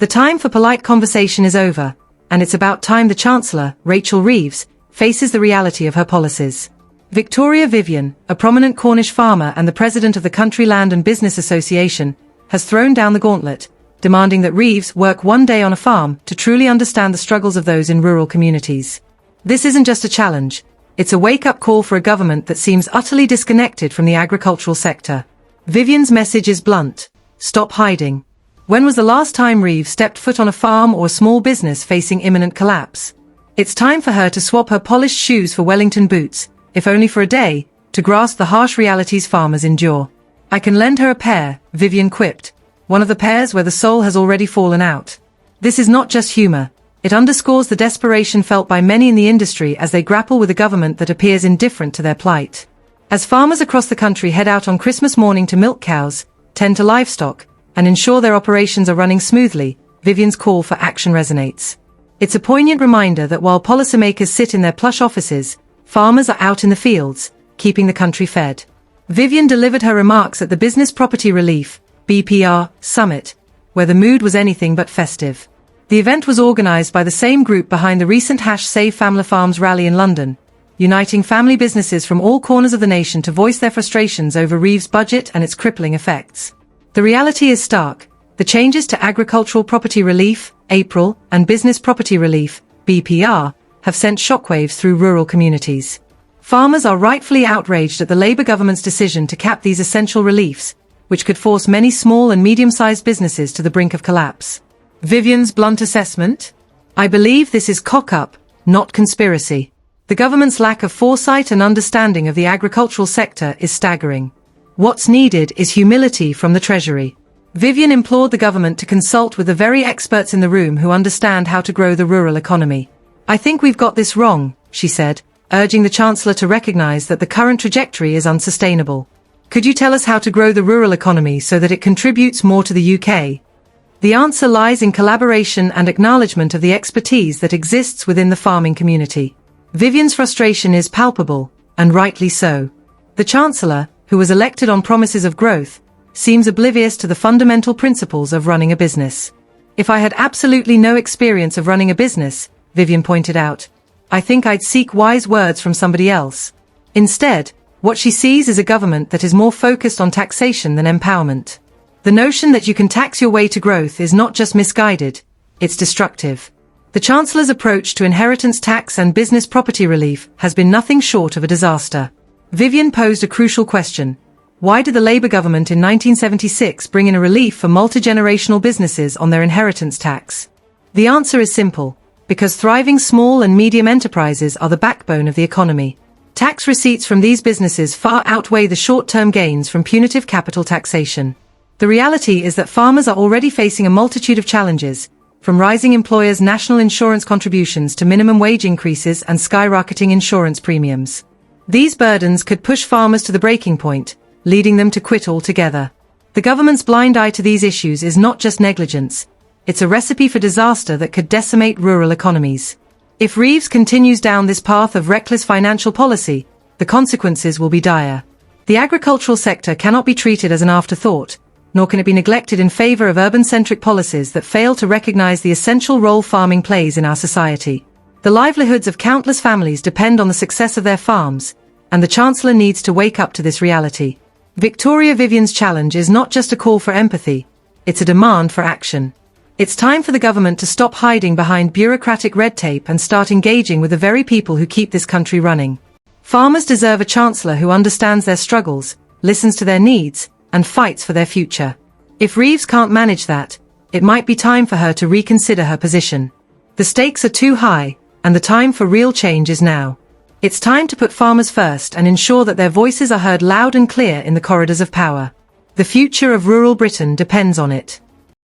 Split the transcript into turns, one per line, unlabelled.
The time for polite conversation is over, and it's about time the Chancellor, Rachel Reeves, faces the reality of her policies. Victoria Vivian, a prominent Cornish farmer and the president of the Country Land and Business Association, has thrown down the gauntlet, demanding that Reeves work one day on a farm to truly understand the struggles of those in rural communities. This isn't just a challenge, it's a wake-up call for a government that seems utterly disconnected from the agricultural sector. Vivian's message is blunt: stop hiding. When was the last time Reeves stepped foot on a farm or a small business facing imminent collapse? It's time for her to swap her polished shoes for Wellington boots, if only for a day, to grasp the harsh realities farmers endure. I can lend her a pair, Vivian quipped, one of the pairs where the sole has already fallen out. This is not just humor. It underscores the desperation felt by many in the industry as they grapple with a government that appears indifferent to their plight. As farmers across the country head out on Christmas morning to milk cows, tend to livestock, and ensure their operations are running smoothly, Vivian's call for action resonates. It's a poignant reminder that while policymakers sit in their plush offices, farmers are out in the fields, keeping the country fed. Vivian delivered her remarks at the Business Property Relief, BPR, Summit, where the mood was anything but festive. The event was organized by the same group behind the recent #Save Family Farms rally in London, uniting family businesses from all corners of the nation to voice their frustrations over Reeves' budget and its crippling effects. The reality is stark. The changes to Agricultural Property Relief, April, and Business Property Relief, BPR, have sent shockwaves through rural communities. Farmers are rightfully outraged at the Labour government's decision to cap these essential reliefs, which could force many small and medium-sized businesses to the brink of collapse. Vivian's blunt assessment? I believe this is cock-up, not conspiracy. The government's lack of foresight and understanding of the agricultural sector is staggering. What's needed is humility from the Treasury. Vivian implored the government to consult with the very experts in the room who understand how to grow the rural economy. I think we've got this wrong, she said, urging the Chancellor to recognise that the current trajectory is unsustainable. Could you tell us how to grow the rural economy so that it contributes more to the UK? The answer lies in collaboration and acknowledgement of the expertise that exists within the farming community. Vivian's frustration is palpable, and rightly so. The Chancellor, who was elected on promises of growth, seems oblivious to the fundamental principles of running a business. If I had absolutely no experience of running a business, Vivian pointed out, I think I'd seek wise words from somebody else. Instead, what she sees is a government that is more focused on taxation than empowerment. The notion that you can tax your way to growth is not just misguided, it's destructive. The Chancellor's approach to inheritance tax and business property relief has been nothing short of a disaster. Vivian posed a crucial question. Why did the Labour government in 1976 bring in a relief for multi-generational businesses on their inheritance tax? The answer is simple. Because thriving small and medium enterprises are the backbone of the economy. Tax receipts from these businesses far outweigh the short-term gains from punitive capital taxation. The reality is that farmers are already facing a multitude of challenges, from rising employers' national insurance contributions to minimum wage increases and skyrocketing insurance premiums. These burdens could push farmers to the breaking point, leading them to quit altogether. The government's blind eye to these issues is not just negligence, it's a recipe for disaster that could decimate rural economies. If Reeves continues down this path of reckless financial policy, the consequences will be dire. The agricultural sector cannot be treated as an afterthought, nor can it be neglected in favor of urban-centric policies that fail to recognize the essential role farming plays in our society. The livelihoods of countless families depend on the success of their farms, and the Chancellor needs to wake up to this reality. Victoria Vivian's challenge is not just a call for empathy, it's a demand for action. It's time for the government to stop hiding behind bureaucratic red tape and start engaging with the very people who keep this country running. Farmers deserve a Chancellor who understands their struggles, listens to their needs, and fights for their future. If Reeves can't manage that, it might be time for her to reconsider her position. The stakes are too high, and the time for real change is now. It's time to put farmers first and ensure that their voices are heard loud and clear in the corridors of power. The future of rural Britain depends on it.